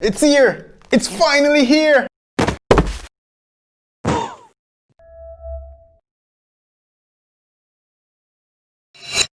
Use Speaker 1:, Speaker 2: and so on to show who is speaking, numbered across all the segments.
Speaker 1: It's here! It's finally here!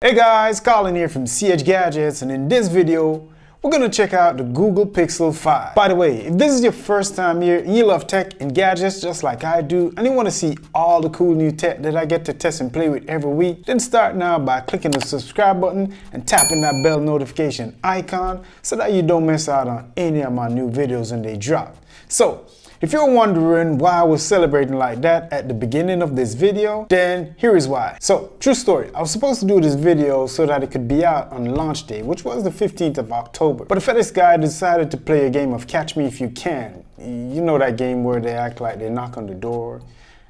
Speaker 1: Hey guys, Colin here from CH Gadgets, and in this video, we're gonna check out the Google Pixel 5. By the way, if this is your first time here and you love tech and gadgets just like I do, and you wanna see all the cool new tech that I get to test and play with every week, then start now by clicking the subscribe button and tapping that bell notification icon so that you don't miss out on any of my new videos when they drop. So, if you're wondering why I was celebrating like that at the beginning of this video, then here is why. So, true story, I was supposed to do this video so that it could be out on launch day, which was the 15th of October. But the FedEx guy decided to play a game of Catch Me If You Can. You know that game where they act like they knock on the door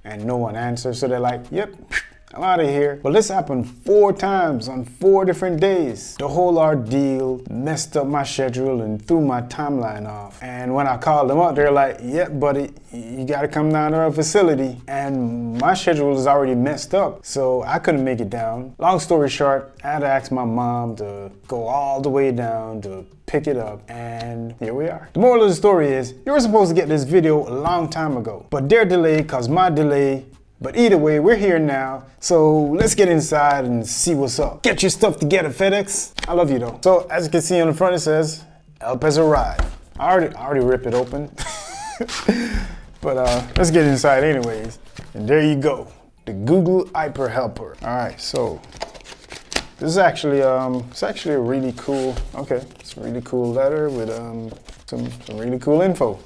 Speaker 1: and no one answers, so they're like, yep, I'm out of here. Well, this happened 4 times on 4 different days. The whole ordeal messed up my schedule and threw my timeline off. And when I called them up, they're like, yep, buddy, you gotta come down to our facility. And my schedule is already messed up, so I couldn't make it down. Long story short, I had to ask my mom to go all the way down to pick it up, and here we are. The moral of the story is, you were supposed to get this video a long time ago, but their delay caused my delay. But either way, we're here now, so let's get inside and see what's up. Get your stuff together, FedEx. I love you though. So as you can see on the front, it says, help has arrived. I already ripped it open. But let's get inside anyways. And there you go, the Google Hyper Helper. All right, so this is actually, it's actually a really cool, okay, it's a really cool letter with some really cool info.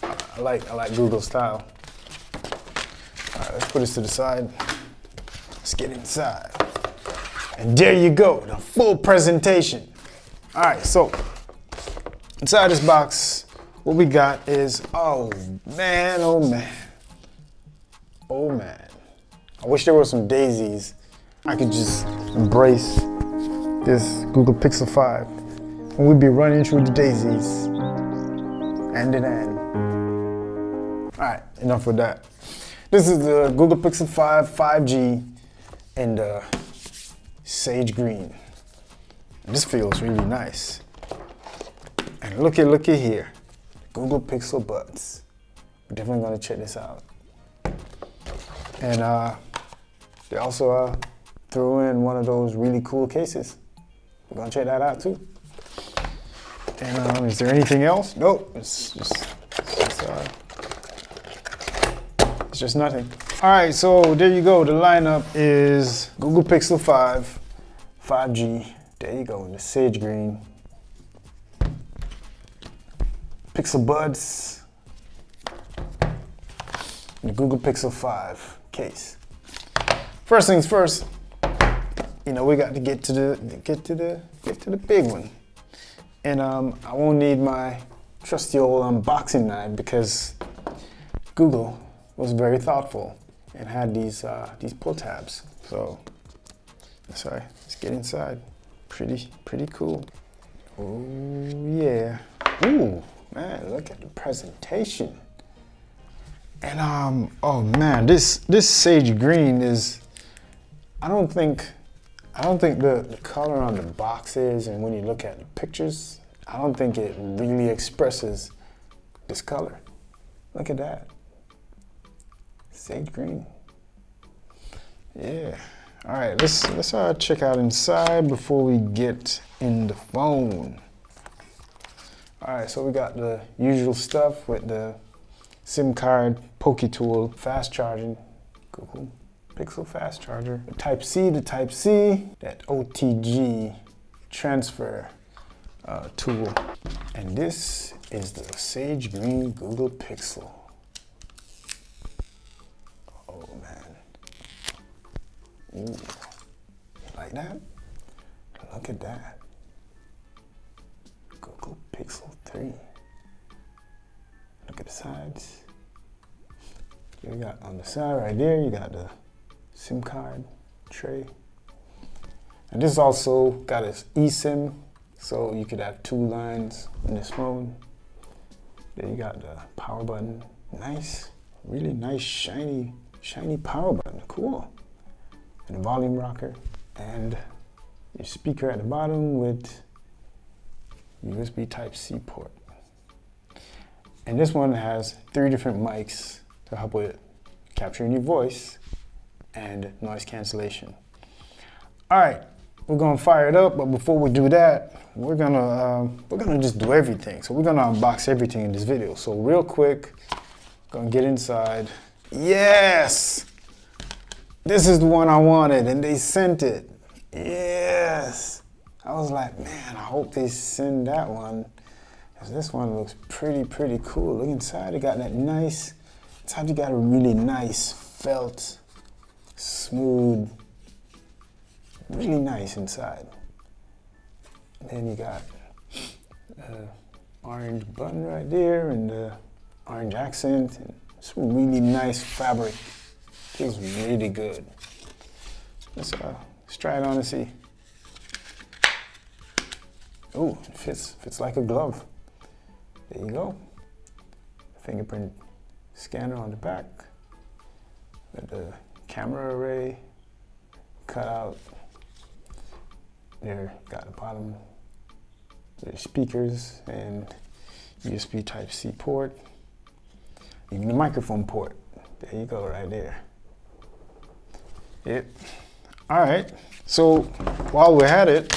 Speaker 1: I like Google style. All right, let's put this to the side. Let's get inside. And there you go, the full presentation. All right, so inside this box, what we got is, oh man, oh man. Oh man. I wish there were some daisies. I could just embrace this Google Pixel 5 and we'd be running through the daisies. End to end. All right, enough with that. This is the Google Pixel 5 5G in the sage green. This feels really nice. And looky here, Google Pixel Buds. We're definitely gonna check this out. And they also threw in one of those really cool cases. We're gonna check that out too. And is there anything else? Nope, it's just nothing. All right, so there you go. The lineup is Google Pixel 5, 5G. There you go, in the sage green. Pixel Buds, and the Google Pixel 5 case. First things first, you know, we got to get to the big one. And I won't need my trusty old unboxing knife because Google was very thoughtful and had these pull tabs. So that's right. Let's get inside. Pretty cool. Oh yeah. Ooh man, look at the presentation. And oh man, this sage green is. I don't think the color on the boxes and when you look at the pictures, I don't think it really expresses this color. Look at that. Sage green. Yeah. All right, let's check out inside before we get in the phone. All right, so we got the usual stuff with the SIM card, Poke Tool, fast charging, Google Pixel fast charger, the Type-C to Type-C, that OTG transfer tool, and this is the sage green Google Pixel. Oh man. Ooh. Like that? Look at that. Google Pixel 3. Look at the sides. You got on the side right there, you got the SIM card tray. And this also got its eSIM, so you could have 2 lines in this phone. Then you got the power button. Nice, really nice, shiny power button, cool. And a volume rocker, and your speaker at the bottom with USB Type-C port. And this one has 3 different mics to help with capturing your voice and noise cancellation. All right, we're gonna fire it up, but before we do that, we're gonna just do everything. So we're gonna unbox everything in this video. So real quick, gonna get inside. Yes, this is the one I wanted, and they sent it. Yes, I was like, man, I hope they send that one, because this one looks pretty cool. Look inside, it got that nice. Inside you got a really nice felt, smooth, really nice inside. And then you got orange button right there and the orange accent and some really nice fabric. Feels really good. Let's try it on and see. Oh, it fits like a glove. There you go. Fingerprint scanner on the back with the camera array cut out. There, got the bottom, the speakers and USB Type-C port, even the microphone port. There you go, right there. Yep. All right. So while we're at it,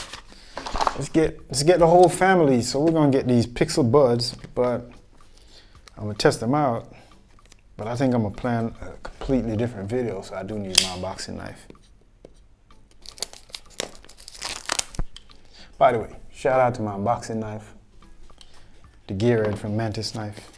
Speaker 1: let's get the whole family. So we're gonna get these Pixel Buds, but I'm gonna test them out. But I think I'm gonna plan a completely different video, so I do need my unboxing knife. By the way, shout out to my unboxing knife, the Gearhead from Mantis Knife.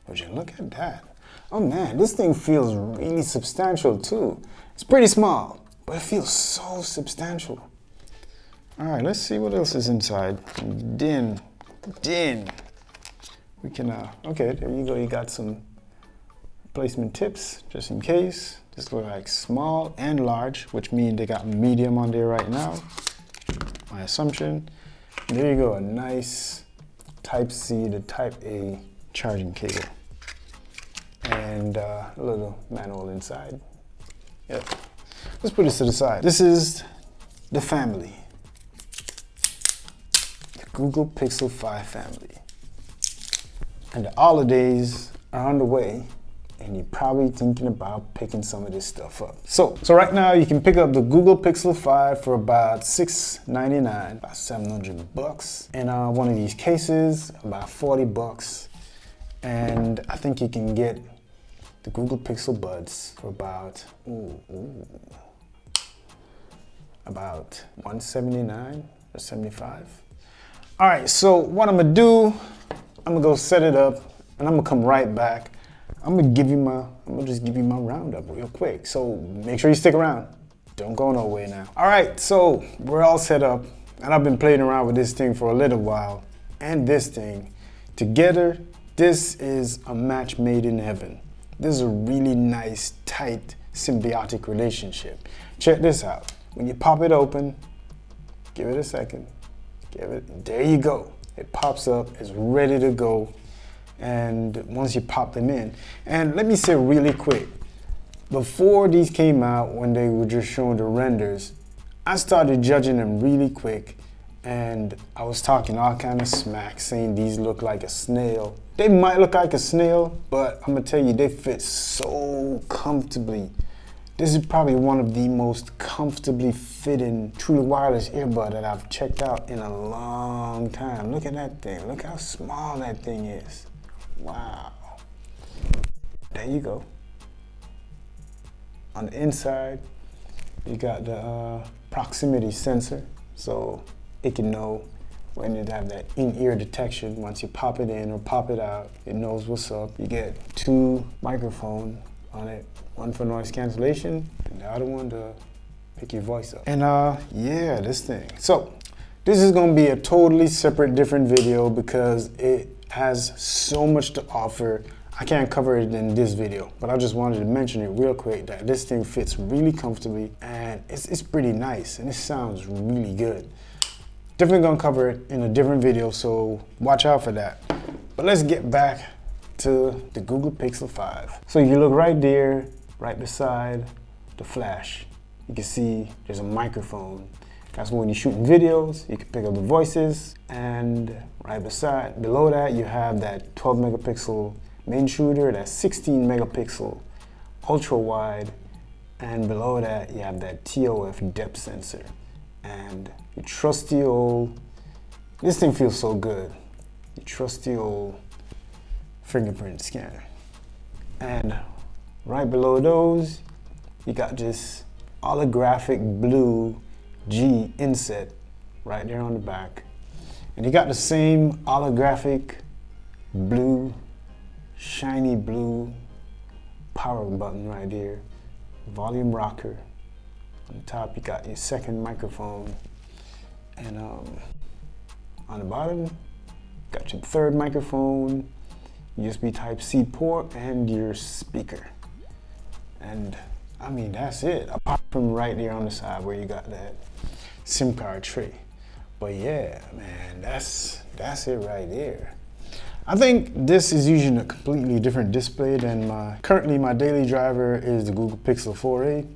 Speaker 1: Would you look at that? Oh man, this thing feels really substantial too. It's pretty small, but it feels so substantial. All right, let's see what else is inside. Then we can, okay, there you go. You got some replacement tips just in case. This looks like small and large, which means they got medium on there right now, my assumption. And there you go, a nice Type-C to Type-A charging cable. And a little manual inside. Yep. Let's put this to the side. This is the family. The Google Pixel 5 family. And the holidays are on the way, and you're probably thinking about picking some of this stuff up. So right now you can pick up the Google Pixel 5 for about $699, about $700. And one of these cases, about $40. And I think you can get the Google Pixel Buds for about $179 or $75. All right, so what I'm gonna do, I'm gonna go set it up, and I'm gonna come right back. I'm gonna just give you my roundup real quick. So make sure you stick around. Don't go nowhere now. All right, so we're all set up, and I've been playing around with this thing for a little while, and this thing together. This is a match made in heaven. This is a really nice, tight, symbiotic relationship. Check this out. When you pop it open, give it a second. There you go. It pops up, it's ready to go. And once you pop them in, and let me say really quick, before these came out, when they were just showing the renders, I started judging them really quick, and I was talking all kind of smack, saying these look like a snail. They might look like a snail, but I'm gonna tell you, they fit so comfortably. This is probably one of the most comfortably fitting truly wireless earbud that I've checked out in a long time. Look at that thing. Look how small that thing is. Wow. There you go. On the inside, you got the proximity sensor, so it can know when you have that in-ear detection. Once you pop it in or pop it out, it knows what's up. You get 2 microphones on it, one for noise cancellation and the other one to pick your voice up. And yeah, this thing. So this is gonna be a totally separate, different video because it has so much to offer. I can't cover it in this video, but I just wanted to mention it real quick that this thing fits really comfortably and it's pretty nice and it sounds really good. Definitely gonna cover it in a different video, so watch out for that. But let's get back to the Google Pixel 5. So you look right there, right beside the flash. you can see there's a microphone. That's when you're shooting videos, you can pick up the voices. And right below that, you have that 12 megapixel main shooter, that 16 megapixel ultra wide. And below that, you have that TOF depth sensor. And your trusty old, this thing feels so good. Your trusty old fingerprint scanner. And right below those, you got this holographic blue G inset right there on the back. And you got the same holographic blue, shiny blue power button right here. Volume rocker. On the top, you got your second microphone. And on the bottom, got your third microphone, USB Type-C port, and your speaker. And I mean, that's it. Apart from right there on the side where you got that SIM card tray. But yeah, man, that's it right there. I think this is using a completely different display than currently my daily driver is the Google Pixel 4a,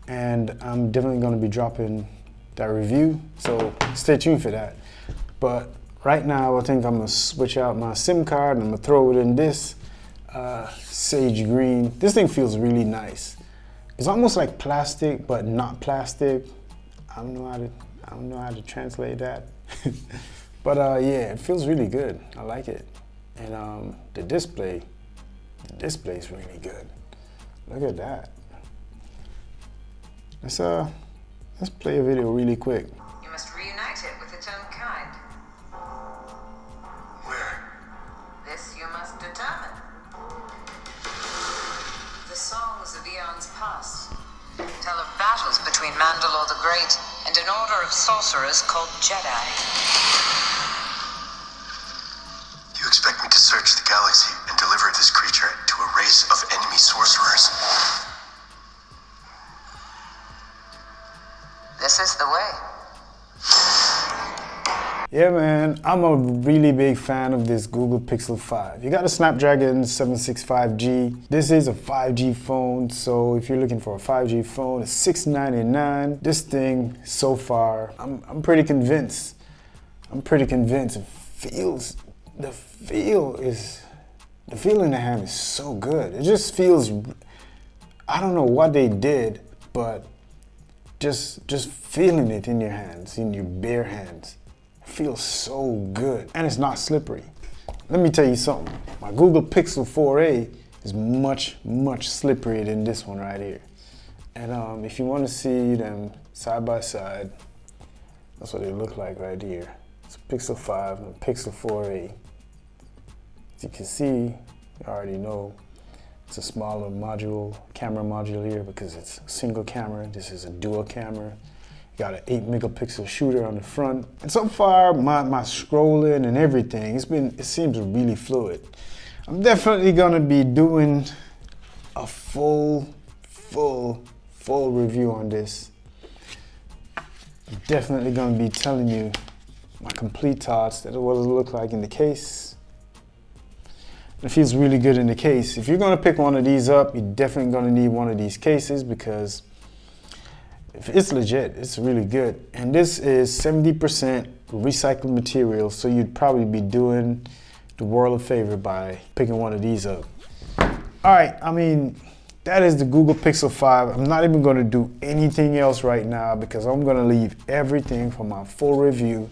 Speaker 1: and I'm definitely going to be dropping that review, so stay tuned for that. But right now, I think I'm going to switch out my SIM card and I'm going to throw it in this sage green. This thing feels really nice. It's almost like plastic, but not plastic. I don't know how to translate that. But yeah, it feels really good. I like it. And the display is really good. Look at that. Let's play a video really quick.
Speaker 2: You must reunite it with its own kind.
Speaker 3: Where?
Speaker 2: This you must determine. The songs of eons past tell of battles between Mandalore the Great and an order of sorcerers called Jedi.
Speaker 3: You expect me to search the galaxy and deliver this creature to a race of enemy sorcerers?
Speaker 2: This is the way.
Speaker 1: Yeah, man, I'm a really big fan of this Google Pixel 5. You got a Snapdragon 765G. This is a 5G phone, so if you're looking for a 5G phone, it's $699. This thing, so far, I'm pretty convinced. I'm pretty convinced. The feel in the hand is so good. It just feels, I don't know what they did, but just feeling it in your hands, in your bare hands. Feels so good, and it's not slippery. Let me tell you something. My Google Pixel 4a is much slipperier than this one right here. And if you want to see them side by side, that's what they look like right here. It's a Pixel 5 and a Pixel 4a. As you can see, you already know it's a smaller camera module here because it's a single camera. This is a dual camera. Got an 8 megapixel shooter on the front. And so far, my scrolling and everything, it seems really fluid. I'm definitely gonna be doing a full review on this. I'm definitely gonna be telling you my complete thoughts. That's what it'll look like in the case. It feels really good in the case. If you're gonna pick one of these up, you're definitely gonna need one of these cases because it's legit, it's really good. And this is 70% recycled material, so you'd probably be doing the world a favor by picking one of these up. All right, I mean, that is the Google Pixel 5. I'm not even gonna do anything else right now because I'm gonna leave everything for my full review.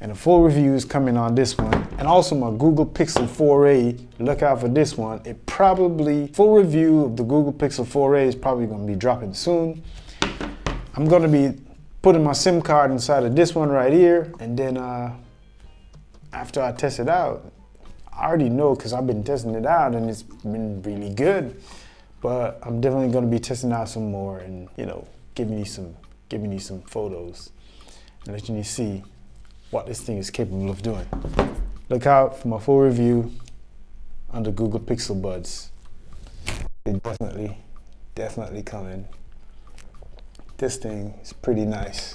Speaker 1: And the full review is coming on this one. And also my Google Pixel 4a, look out for this one. Full review of the Google Pixel 4a is probably gonna be dropping soon. I'm gonna be putting my SIM card inside of this one right here, and then after I test it out, I already know because I've been testing it out and it's been really good. But I'm definitely gonna be testing out some more and giving you some photos and letting you see what this thing is capable of doing. Look out for my full review on the Google Pixel Buds. It's definitely coming. This thing is pretty nice.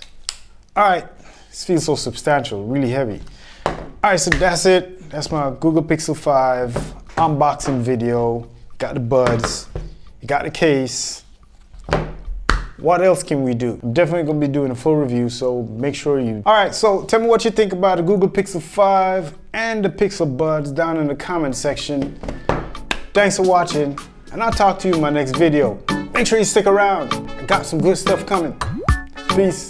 Speaker 1: All right, this feels so substantial, really heavy. All right, so that's it. That's my Google Pixel 5 unboxing video. Got the buds, you got the case. what else can we do? I'm definitely gonna be doing a full review, so make sure you. Alright, so tell me what you think about the Google Pixel 5 and the Pixel Buds down in the comment section. Thanks for watching, and I'll talk to you in my next video. Make sure you stick around. I got some good stuff coming. Peace.